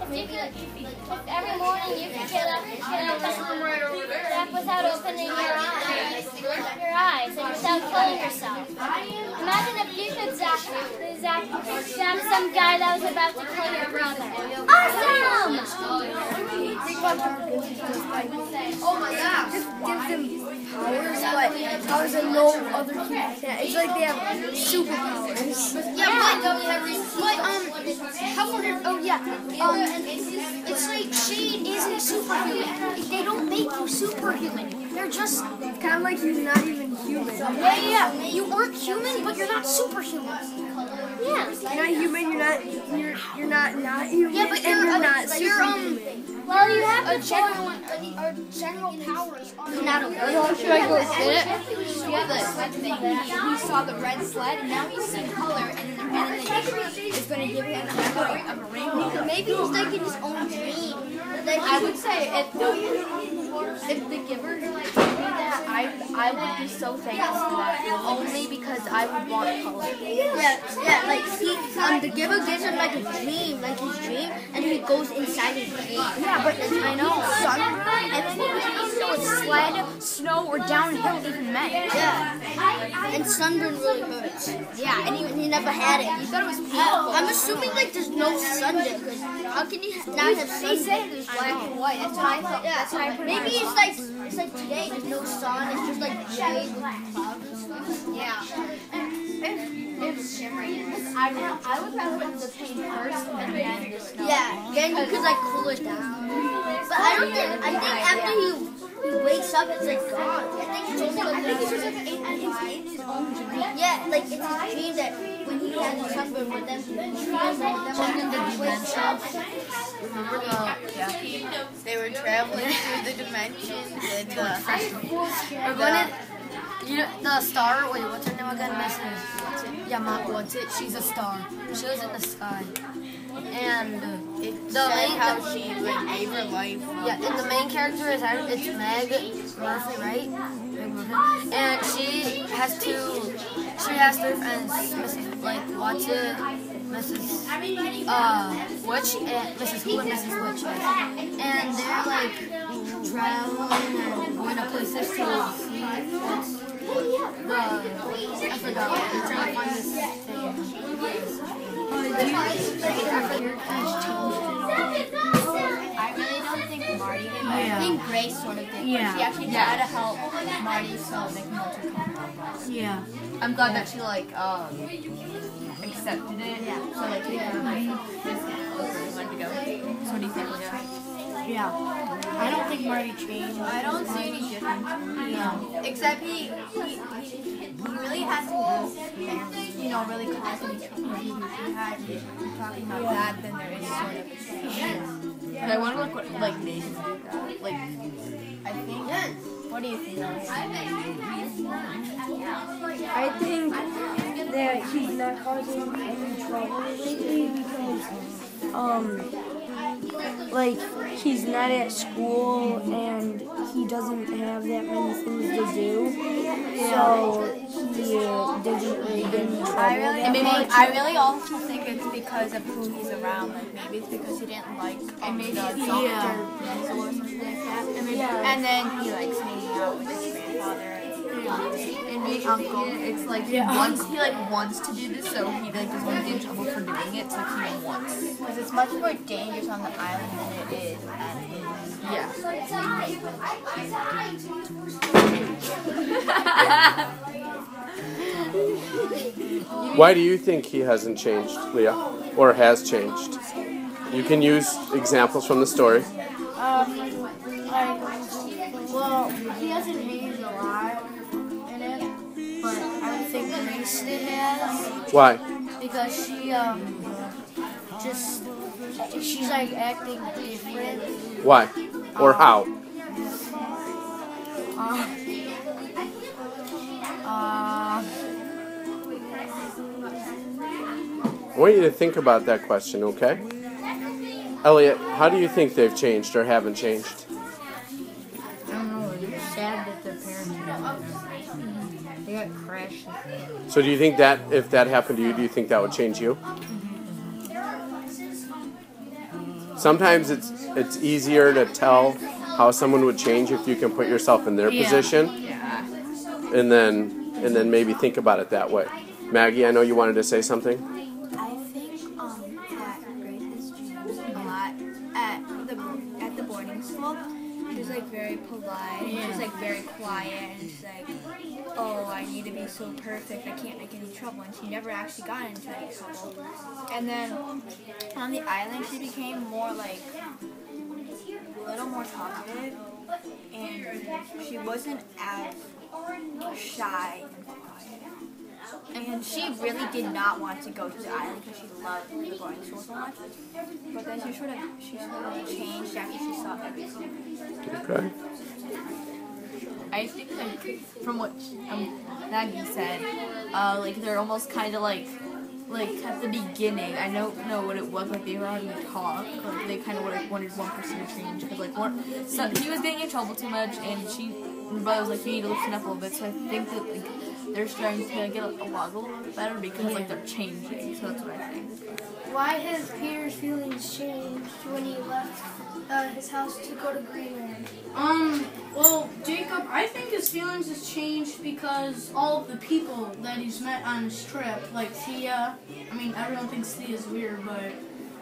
if every morning you could get up without opening your eyes and without killing yourself. Imagine if you could zap some guy that was about to kill your brother. Awesome! Oh my God! Just gives them powers, but powers that no other human can. It's like they have superpowers. Yeah, it's like Shade isn't superhuman. They don't make you superhuman. They're just kind of like you're not even human. yeah. You aren't human, but you're not superhuman. Yeah. You're not human. You're not human. Yeah, but you're not superhuman. Well, you have Our general powers are not okay. Should I go sit it? He saw the red sled, and now he's seen color, and then the giver is going to give him a memory of a rainbow. Maybe he's like in his own dream. I would say if the giver gave me that, I would be so thankful for that. Only because I would want color. Yeah, like the giver gives him like a dream, like his dream, and he goes inside his dream. Yeah, but I know sunburn, and then so it's sled, snow, or downhill even meant. Yeah, and sunburn really hurts. Yeah, And he never had it. he thought it was painful. I'm assuming like there's no sun there, because how can you not have sun? They said there's black and white. That's what I thought. Yeah, That's what I put. maybe it's like today. There's no sun. It's just like shade with clouds and stuff. Yeah. I would rather have the paint first and then the snow. Yeah, then you could like cool it down. But I think after he wakes up, it's like gone. I think it's only like It's just like in his own dream. yeah, like it's his dream that when he has a sunburn with them, They were traveling through the dimensions and We're gonna, the star, wait, what's her name again? Mrs. What's it? She's a star. She was in the sky. And how she like gave her life. and the main character is it's Meg Murphy, right? Meg Murphy. And she has three friends, Mrs. What's it? Mrs. Witch and Mrs. Who and Mrs. Witch. And they're like traveling and going to places to see I forgot. They're trying to find this thing. I really don't think Marty did. I Yeah. think Grace sort of did. Yeah. She actually tried to help Marty so make him more comfortable. Yeah. I'm glad that she accepted it. Yeah. So like he wanted to go. So what do you think? Yeah. I don't think Marty changed. I don't see any difference. No. Except he really has to really cause any trouble. If he had talking about that, then there is sort of. But I wonder what Nathan did that. Like, I think. What do you think? I think that he's not causing any trouble lately because, like, he's not at school and he doesn't have that many things to do. So he doesn't really get in trouble that much. I really also think it's because of who he's around. Like maybe it's because he didn't like the doctor or something like that. And then he likes hanging out with his grandfather and maybe uncle. It's like he wants to do this, so he doesn't want to get in trouble for doing it. So he wants. Because it's much more dangerous on the island than it is at his. Yeah. Why do you think he hasn't changed, Leah? Or has changed? You can use examples from the story. Well, he hasn't aged a lot in it, but I don't think Grace has. Why? Because she's like acting different. Why? Or how? I want you to think about that question, okay? Elliot, how do you think they've changed or haven't changed? I don't know. It's sad that their parents they got crashed. So do you think that if that happened to you, do you think that would change you? Sometimes it's easier to tell how someone would change if you can put yourself in their position, and then maybe think about it that way. Maggie, I know you wanted to say something. I think that Grace has changed a lot at the boarding school. She was like very polite. She was like very quiet, and she's like, "Oh, I need to be so perfect. I can't make any trouble." And she never actually got into any trouble. And then on the island, she became more like a little more talkative, and she wasn't as shy and quiet. And she really did not want to go to the island because she loved the boarding school so much. But then she sort of changed after she saw everything. Okay. I think like from what Maggie said, like they're almost kind of like at the beginning. I don't know what it was, like they were having a talk, like they kind of wanted one person to change because like he was getting in trouble too much, and her brother was like, you need to loosen up a little bit. So I think that like they're starting to get along a little bit better because like they're changing. So that's what I think. Why has Peter's feelings changed when he left his house to go to Greenland? Well, Jacob, I think his feelings has changed because all of the people that he's met on his trip, like Thea, I mean, everyone thinks Thea's weird, but,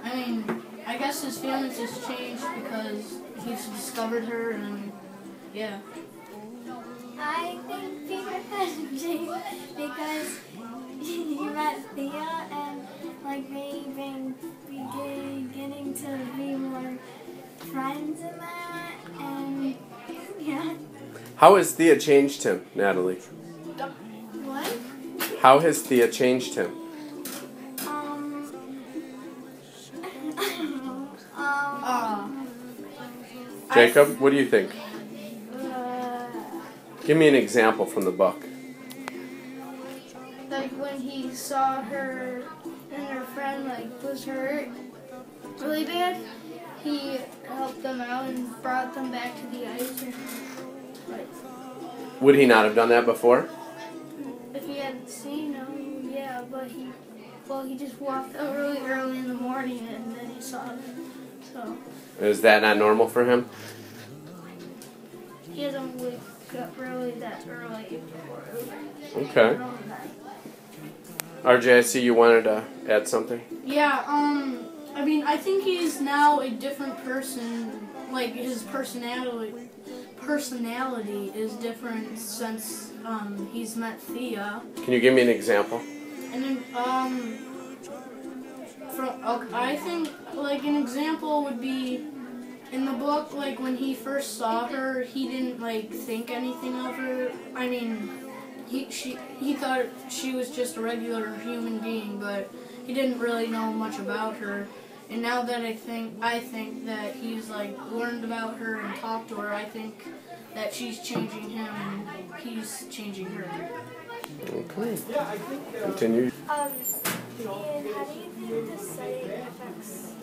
I mean, I guess his feelings has changed because he's discovered her, and, yeah. I think Peter has changed because he met Thea and like maybe beginning to be more friends in that, and yeah. How has Thea changed him, Natalie? What? How has Thea changed him? Jacob, what do you think? Give me an example from the book. Like when he saw her and her friend like was hurt really bad, he helped them out and brought them back to the ice. And, like, Would he not have done that before? if he hadn't seen them, yeah, but he just walked out really early in the morning and then he saw them. So Is that not normal for him? he doesn't wake up really that early before. Okay. RJ, I see you wanted to add something. Yeah, I mean, I think he's now a different person. Like, his personality is different since he's met Thea. Can you give me an example? And then, I think, like, an example would be in the book, like, when he first saw her, he didn't, like, think anything of her. I mean, he thought she was just a regular human being, but he didn't really know much about her. And now that I think that he's like learned about her and talked to her, I think that she's changing him and he's changing her. Okay. Continue. Ian, how do you think the setting affects?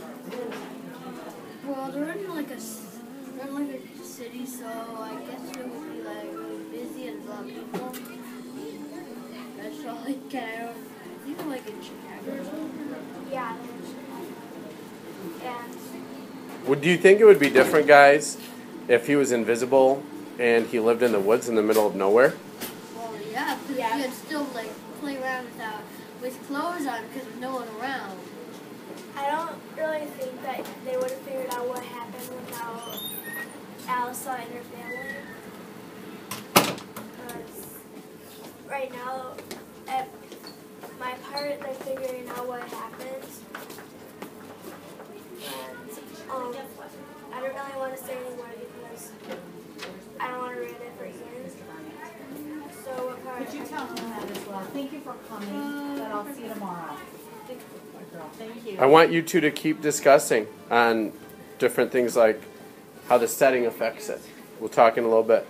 Well, they're in like a city, so I guess it would be like really busy and a lot of people. That's all I can. I think like in Chicago or something. Yeah. And Do you think it would be different, guys, if he was invisible and he lived in the woods in the middle of nowhere? Well, yeah, because you could still like play around with clothes on because there's no one around. I don't really think that they would have figured out what happened without Alyssa and her family. Because right now, at my part, they're figuring out what happened. And I don't really want to say anymore because I don't want to ruin it for Ian. So what part? Could you tell him that as well? Thank you for coming, but I'll see you tomorrow. Thank you. I want you two to keep discussing on different things like how the setting affects it. We'll talk in a little bit.